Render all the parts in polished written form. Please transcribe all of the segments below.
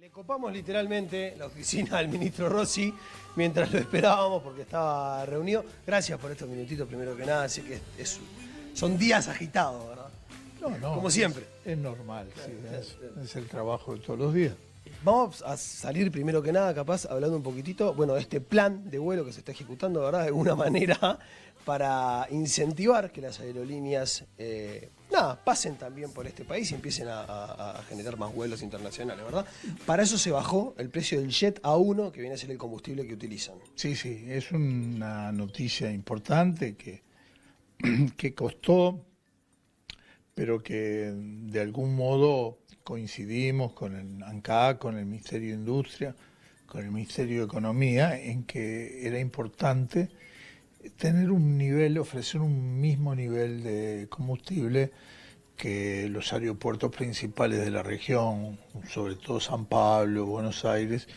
Le copamos literalmente la oficina al ministro Rossi mientras lo esperábamos porque estaba reunido. Gracias por estos minutitos, primero que nada. Sé que son días agitados, ¿verdad? No, como siempre. Es normal, sí, es el trabajo de todos los días. Vamos a salir primero que nada, capaz, hablando un poquitito, bueno, de este plan de vuelo que se está ejecutando, ¿verdad? De alguna manera, para incentivar que las aerolíneas, pasen también por este país y empiecen a generar más vuelos internacionales, ¿verdad? Para eso se bajó el precio del Jet A1, que viene a ser el combustible que utilizan. Sí, es una noticia importante que costó, pero que de algún modo coincidimos con el ANCAC, con el Ministerio de Industria, con el Ministerio de Economía, en que era importante tener un nivel, ofrecer un mismo nivel de combustible que los aeropuertos principales de la región, sobre todo San Pablo, Buenos Aires.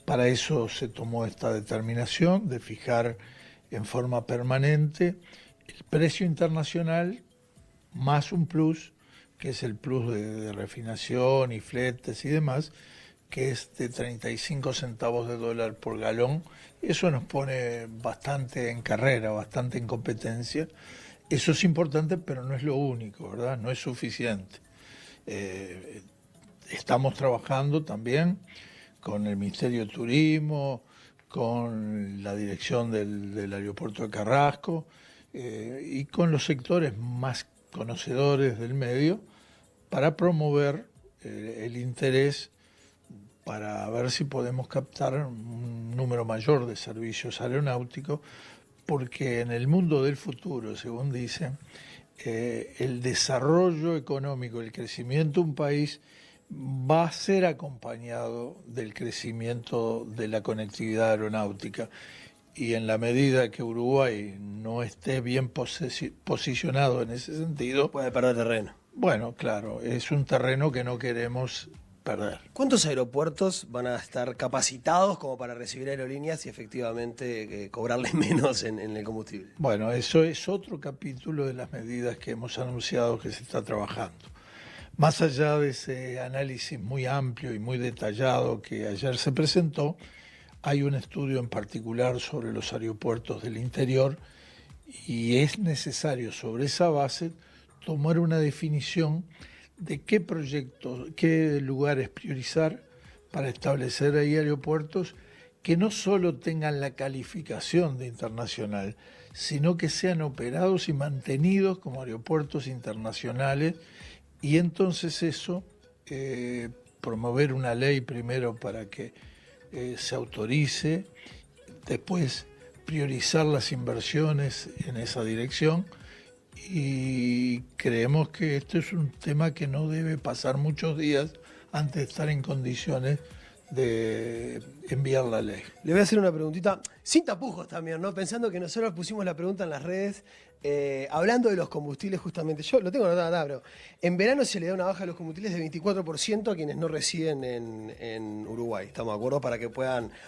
Para eso se tomó esta determinación de fijar en forma permanente el precio internacional más un plus, que es el plus de refinación y fletes y demás, que es de 35 centavos de dólar por galón. Eso nos pone bastante en carrera, bastante en competencia. Eso es importante, pero no es lo único, ¿verdad? No es suficiente. Estamos trabajando también con el Ministerio de Turismo, con la dirección del aeropuerto de Carrasco y con los sectores más conocedores del medio para promover el interés, para ver si podemos captar un número mayor de servicios aeronáuticos, porque en el mundo del futuro, según dicen, el desarrollo económico, el crecimiento de un país va a ser acompañado del crecimiento de la conectividad aeronáutica. Y en la medida que Uruguay no esté bien posicionado en ese sentido, puede perder terreno. Bueno, claro, es un terreno que no queremos perder. ¿Cuántos aeropuertos van a estar capacitados como para recibir aerolíneas y efectivamente cobrarles menos en el combustible? Bueno, eso es otro capítulo de las medidas que hemos anunciado que se está trabajando. Más allá de ese análisis muy amplio y muy detallado que ayer se presentó, hay un estudio en particular sobre los aeropuertos del interior y es necesario sobre esa base tomar una definición de qué proyectos, qué lugares priorizar para establecer ahí aeropuertos que no solo tengan la calificación de internacional, sino que sean operados y mantenidos como aeropuertos internacionales, y entonces eso, promover una ley primero para que se autorice, después priorizar las inversiones en esa dirección, y creemos que esto es un tema que no debe pasar muchos días antes de estar en condiciones de enviar la ley. Le voy a hacer una preguntita, sin tapujos también, ¿no? Pensando que nosotros pusimos la pregunta en las redes, hablando de los combustibles justamente. Yo lo tengo anotado acá, pero en verano se le da una baja a los combustibles de 24% a quienes no residen en Uruguay. ¿Estamos de acuerdo?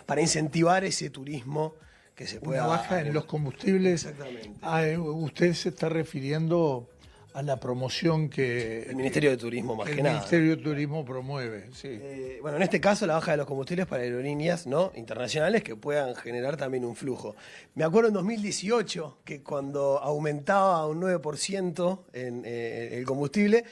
Para incentivar ese turismo que se pueda... Una baja en los combustibles. Exactamente. Usted se está refiriendo a la promoción que el Ministerio de Turismo más que nada. El Ministerio de Turismo promueve, sí. Bueno, en este caso la baja de los combustibles para aerolíneas, ¿no?, internacionales que puedan generar también un flujo. Me acuerdo en 2018 que cuando aumentaba un 9% en el combustible,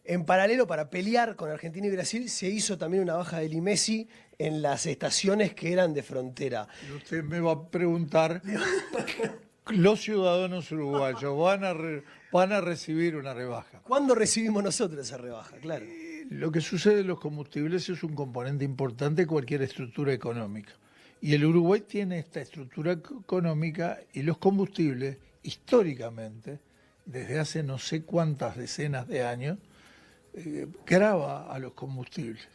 en paralelo, para pelear con Argentina y Brasil, se hizo también una baja del IMESI en las estaciones que eran de frontera. Y usted me va a preguntar, los ciudadanos uruguayos van a recibir una rebaja. ¿Cuándo recibimos nosotros esa rebaja? Claro. Lo que sucede en los combustibles es un componente importante de cualquier estructura económica. Y el Uruguay tiene esta estructura económica, y los combustibles, históricamente, desde hace no sé cuántas decenas de años, grava a los combustibles.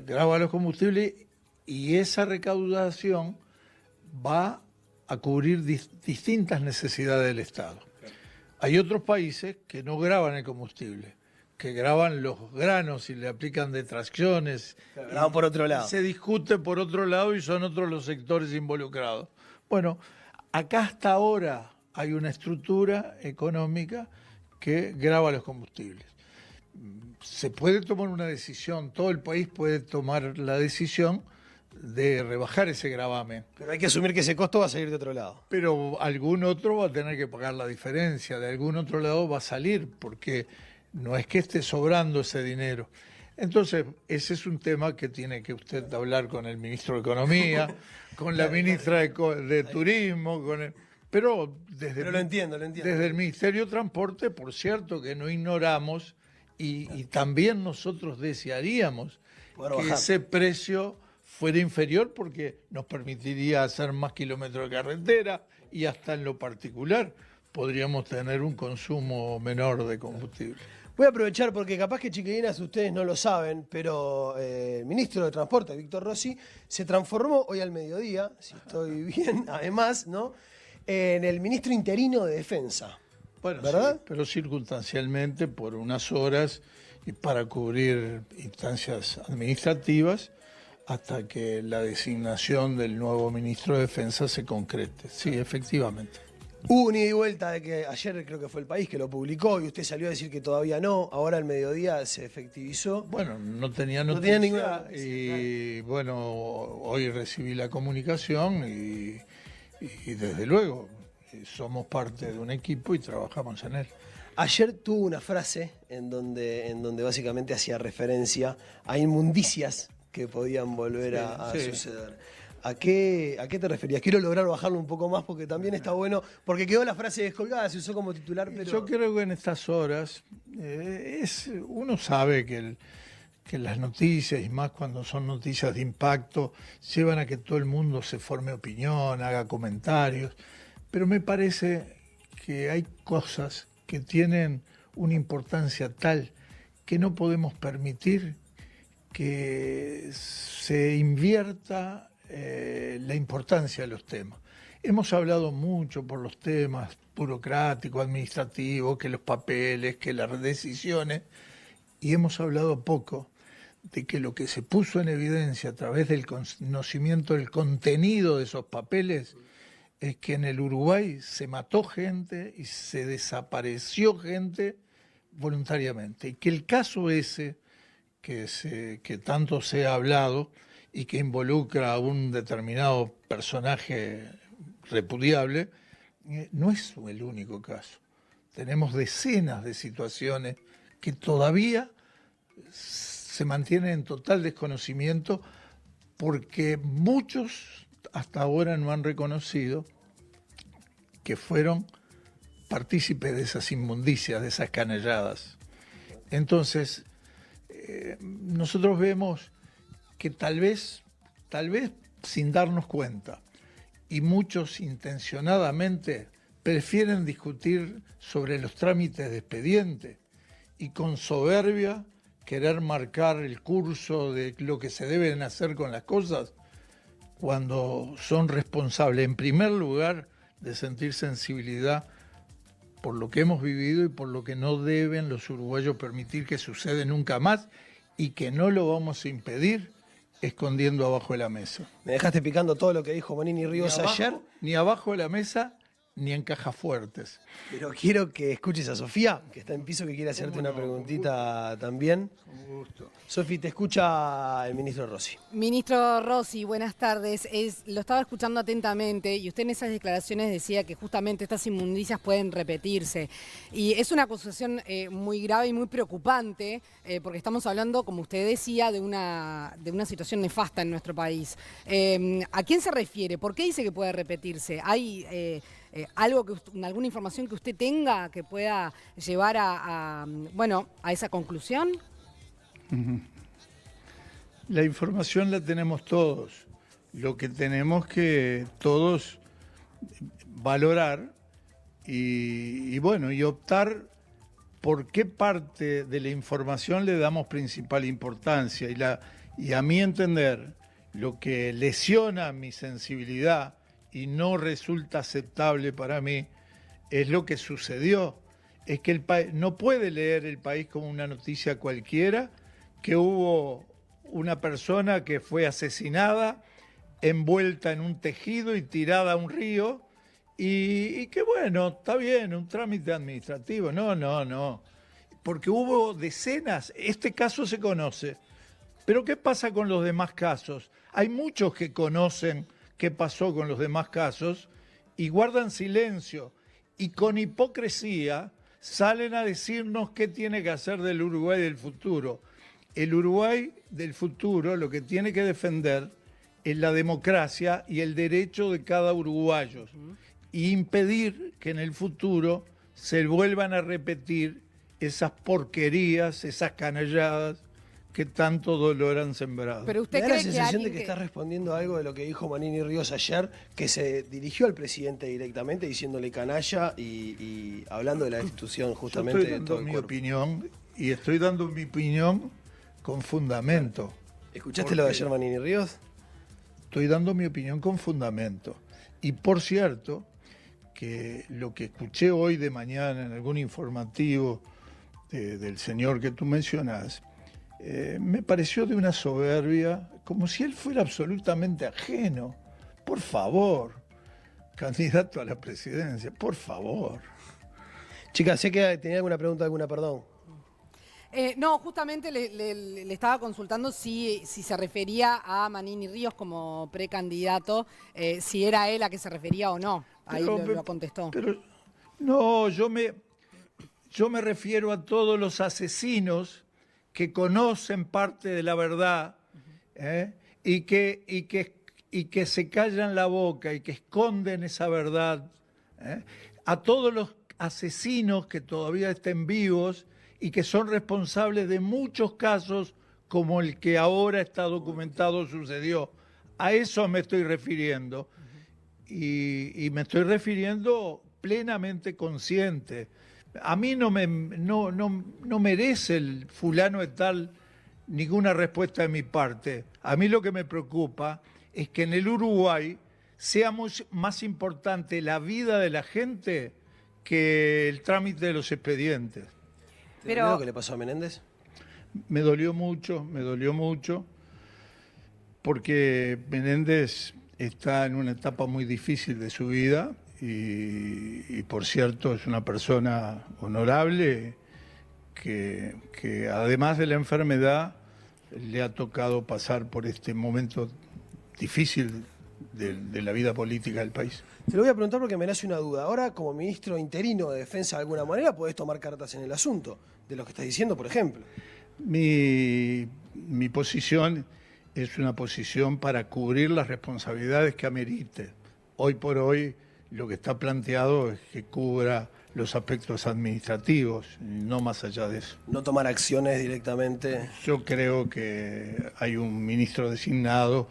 Grava a los combustibles, y esa recaudación va a cubrir distintas necesidades del Estado. Hay otros países que no graban el combustible, que graban los granos y le aplican detracciones. Graban por otro lado. Se discute por otro lado y son otros los sectores involucrados. Bueno, acá hasta ahora hay una estructura económica que grava los combustibles. se puede tomar una decisión, todo el país puede tomar la decisión de rebajar ese gravamen. Pero hay que asumir que ese costo va a salir de otro lado. Pero algún otro va a tener que pagar la diferencia, de algún otro lado va a salir, porque no es que esté sobrando ese dinero. Entonces, ese es un tema que tiene que usted hablar con el ministro de Economía, con la ministra de Turismo, pero lo entiendo. Desde el Ministerio de Transporte, por cierto, que no ignoramos y también nosotros desearíamos que ese precio fuera inferior porque nos permitiría hacer más kilómetros de carretera y hasta en lo particular podríamos tener un consumo menor de combustible. Voy a aprovechar porque capaz que chiquilinas ustedes no lo saben, pero el ministro de Transporte, Víctor Rossi, se transformó hoy al mediodía, si estoy bien, además, ¿no?, en el ministro interino de Defensa. Bueno, ¿verdad? sí, pero circunstancialmente por unas horas y para cubrir instancias administrativas hasta que la designación del nuevo ministro de Defensa se concrete. Sí, efectivamente. Hubo un ida y vuelta de que ayer creo que fue El País que lo publicó y usted salió a decir que todavía no, ahora al mediodía se efectivizó. Bueno, no tenía noticia, no tenía ninguna noticia, y bueno, hoy recibí la comunicación y desde luego somos parte de un equipo y trabajamos en él. Ayer tuvo una frase en donde básicamente hacía referencia a inmundicias que podían volver a suceder. ¿A qué te referías? Quiero lograr bajarlo un poco más porque también está bueno, porque quedó la frase descolgada, se usó como titular, pero... Yo creo que en estas horas uno sabe que las noticias, y más cuando son noticias de impacto, llevan a que todo el mundo se forme opinión, haga comentarios, pero me parece que hay cosas que tienen una importancia tal que no podemos permitir que se invierta la importancia de los temas. Hemos hablado mucho por los temas burocráticos, administrativos, que los papeles, que las decisiones, y hemos hablado poco de que lo que se puso en evidencia a través del conocimiento del contenido de esos papeles es que en el Uruguay se mató gente y se desapareció gente voluntariamente. Y que el caso ese, que tanto se ha hablado y que involucra a un determinado personaje repudiable, no es el único caso. Tenemos decenas de situaciones que todavía se mantienen en total desconocimiento porque muchos hasta ahora no han reconocido que fueron partícipes de esas inmundicias, de esas canelladas. Entonces, nosotros vemos que tal vez sin darnos cuenta, y muchos intencionadamente prefieren discutir sobre los trámites de expediente y con soberbia querer marcar el curso de lo que se deben hacer con las cosas, cuando son responsables, en primer lugar, de sentir sensibilidad por lo que hemos vivido y por lo que no deben los uruguayos permitir que suceda nunca más y que no lo vamos a impedir escondiendo abajo de la mesa. Me dejaste picando todo lo que dijo Bonini Ríos ayer. Ni abajo de la mesa, ni en cajas fuertes. Pero quiero que escuches a Sofía, que está en piso, que quiere hacerte una preguntita también. Con gusto. Sofi, te escucha el ministro Rossi. Ministro Rossi, buenas tardes. Lo estaba escuchando atentamente y usted en esas declaraciones decía que justamente estas inmundicias pueden repetirse. Y es una acusación muy grave y muy preocupante porque estamos hablando, como usted decía, de una situación nefasta en nuestro país. ¿A quién se refiere? ¿Por qué dice que puede repetirse? ¿Hay alguna información que usted tenga que pueda llevar a esa conclusión? La información la tenemos todos. Lo que tenemos que todos valorar y optar por qué parte de la información le damos principal importancia. Y a mi entender, lo que lesiona mi sensibilidad y no resulta aceptable para mí es lo que sucedió. Es que no puede leer El País como una noticia cualquiera, que hubo una persona que fue asesinada, envuelta en un tejido y tirada a un río, y que bueno, está bien, un trámite administrativo. No. porque hubo decenas, este caso se conoce, pero ¿qué pasa con los demás casos? Hay muchos que conocen qué pasó con los demás casos y guardan silencio y con hipocresía salen a decirnos qué tiene que hacer del Uruguay del futuro. El Uruguay del futuro lo que tiene que defender es la democracia y el derecho de cada uruguayo y impedir que en el futuro se vuelvan a repetir esas porquerías, esas canalladas que tanto dolor han sembrado. Pero usted Me da la cree que sensación de alguien que está respondiendo a algo de lo que dijo Manini Ríos ayer, que se dirigió al presidente directamente diciéndole canalla y hablando de la institución justamente Yo estoy de dando todo el mi cuerpo. opinión y estoy dando mi opinión con fundamento. ¿Escuchaste lo de ayer Manini Ríos? Estoy dando mi opinión con fundamento. Y por cierto, que lo que escuché hoy de mañana en algún informativo del señor que tú mencionás, me pareció de una soberbia, como si él fuera absolutamente ajeno. Por favor, candidato a la presidencia, por favor. Chicas, sé que tenía alguna pregunta, perdón. No, justamente le estaba consultando si se refería a Manini Ríos como precandidato, si era él a que se refería o no. Ahí lo contestó. Pero no, yo me refiero a todos los asesinos que conocen parte de la verdad y que se callan la boca y que esconden esa verdad. A todos los asesinos que todavía estén vivos y que son responsables de muchos casos como el que ahora está documentado sucedió. A eso me estoy refiriendo. Y me estoy refiriendo plenamente consciente. A mí no merece el fulano de tal ninguna respuesta de mi parte. A mí lo que me preocupa es que en el Uruguay sea más importante la vida de la gente que el trámite de los expedientes. ¿Te dolió lo que le pasó a Menéndez? Me dolió mucho, porque Menéndez está en una etapa muy difícil de su vida y por cierto es una persona honorable que además de la enfermedad le ha tocado pasar por este momento difícil de la vida política del país. Te lo voy a preguntar porque me nace una duda. Ahora, como ministro interino de Defensa, de alguna manera, podés tomar cartas en el asunto de lo que estás diciendo, por ejemplo. Mi posición es una posición para cubrir las responsabilidades que amerite. Hoy por hoy lo que está planteado es que cubra los aspectos administrativos, no más allá de eso. No tomar acciones directamente. Yo creo que hay un ministro designado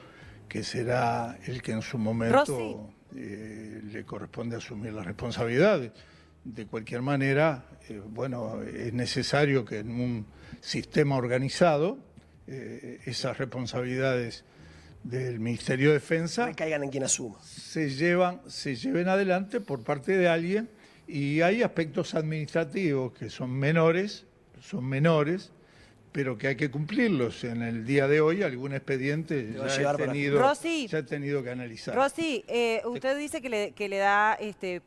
que será el que en su momento le corresponde asumir las responsabilidades. De cualquier manera, bueno, es necesario que en un sistema organizado esas responsabilidades del Ministerio de Defensa Recaigan en quien asuma. se lleven adelante por parte de alguien, y hay aspectos administrativos que son menores, pero que hay que cumplirlos. En el día de hoy algún expediente ya he tenido que analizar. Rosy, usted dice que le da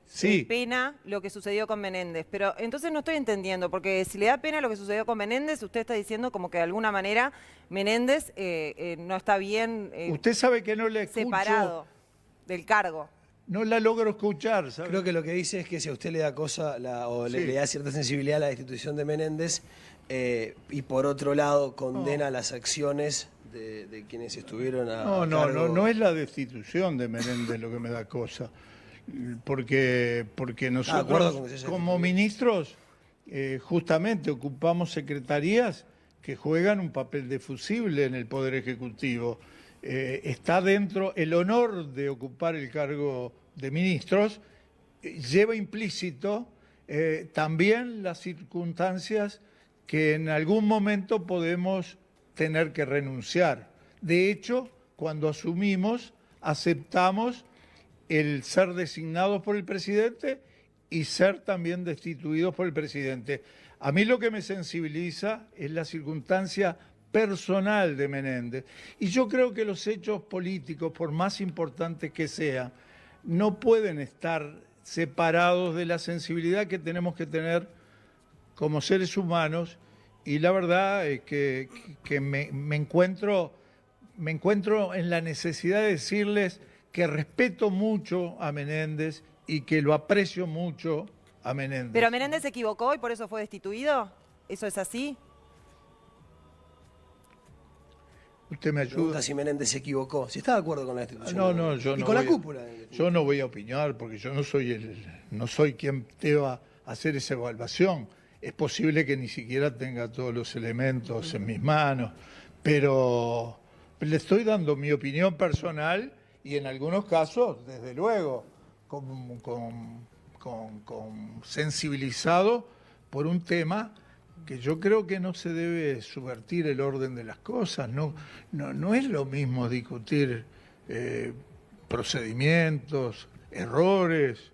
Sí. pena lo que sucedió con Menéndez, pero entonces no estoy entendiendo, porque si le da pena lo que sucedió con Menéndez, usted está diciendo como que de alguna manera Menéndez no está bien Usted sabe que no le escucho, separado del cargo. no la logro escuchar, ¿sabe? Creo que lo que dice es que si a usted le da cosa le da cierta sensibilidad a la destitución de Menéndez y por otro lado condena las acciones de quienes estuvieron a cargo. No es la destitución de Menéndez lo que me da cosa, porque nosotros con que se haya como ministros justamente ocupamos secretarías que juegan un papel defusible en el Poder Ejecutivo. Está dentro el honor de ocupar el cargo de ministros, lleva implícito también las circunstancias que en algún momento podemos tener que renunciar. De hecho, cuando asumimos, aceptamos el ser designados por el presidente y ser también destituidos por el presidente. A mí lo que me sensibiliza es la circunstancia personal de Menéndez. Y yo creo que los hechos políticos, por más importantes que sean, no pueden estar separados de la sensibilidad que tenemos que tener como seres humanos, y la verdad es que me encuentro en la necesidad de decirles que respeto mucho a Menéndez y que lo aprecio mucho a Menéndez. ¿Pero Menéndez se equivocó y por eso fue destituido? ¿Eso es así? ¿Usted me ayuda? Pregunta si Menéndez se equivocó. Si está de acuerdo con la destitución. No, yo y no con la voy a- cúpula. Yo no voy a opinar porque yo no soy quien deba hacer esa evaluación. Es posible que ni siquiera tenga todos los elementos en mis manos, pero le estoy dando mi opinión personal y en algunos casos, desde luego, sensibilizado por un tema que yo creo que no se debe subvertir el orden de las cosas. No es lo mismo discutir procedimientos, errores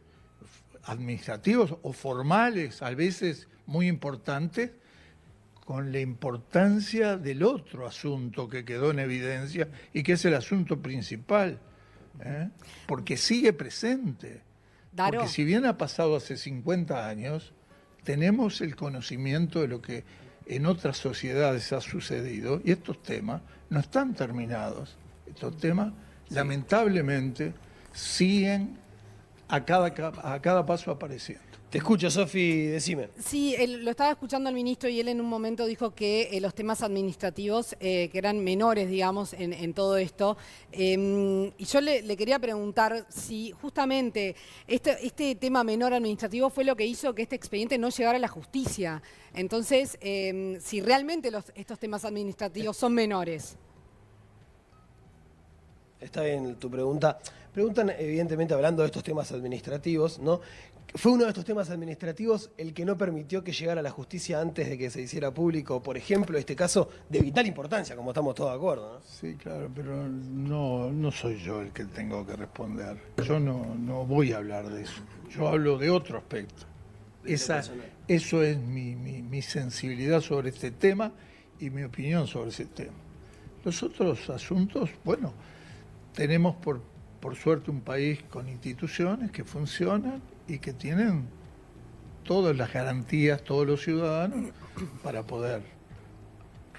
administrativos o formales, a veces muy importantes, con la importancia del otro asunto que quedó en evidencia y que es el asunto principal, porque sigue presente. Daro. Porque si bien ha pasado hace 50 años, tenemos el conocimiento de lo que en otras sociedades ha sucedido y estos temas no están terminados. Estos temas, lamentablemente, siguen a cada paso apareciendo. Te escucho, Sofi, decime. Sí, lo estaba escuchando al ministro y él en un momento dijo que los temas administrativos, que eran menores, digamos, en todo esto. Y yo le quería preguntar si justamente este tema menor administrativo fue lo que hizo que este expediente no llegara a la justicia. Entonces, si realmente estos temas administrativos son menores. Está bien tu pregunta. Preguntan, evidentemente, hablando de estos temas administrativos, ¿no? ¿Fue uno de estos temas administrativos el que no permitió que llegara a la justicia antes de que se hiciera público, por ejemplo, este caso de vital importancia, como estamos todos de acuerdo, ¿no? Sí, claro, pero no soy yo el que tengo que responder. Yo no voy a hablar de eso. Yo hablo de otro aspecto. Eso es mi sensibilidad sobre este tema y mi opinión sobre ese tema. Los otros asuntos, bueno, tenemos por suerte un país con instituciones que funcionan y que tienen todas las garantías, todos los ciudadanos, para poder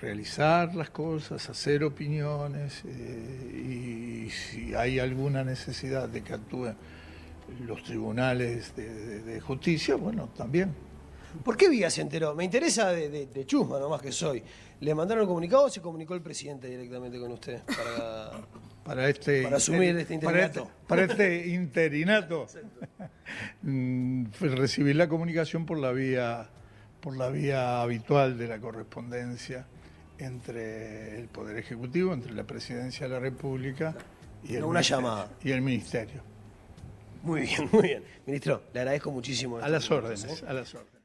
realizar las cosas, hacer opiniones, y si hay alguna necesidad de que actúen los tribunales de justicia, bueno, también. ¿Por qué Vía se enteró? Me interesa de chusma nomás que soy. ¿Le mandaron el comunicado o se comunicó el presidente directamente con usted para asumir este interinato? Para este interinato. Recibí la comunicación por la vía habitual de la correspondencia entre el Poder Ejecutivo, entre la Presidencia de la República y el llamada. Y el Ministerio. Muy bien, muy bien. Ministro, le agradezco muchísimo. A las órdenes, a las órdenes.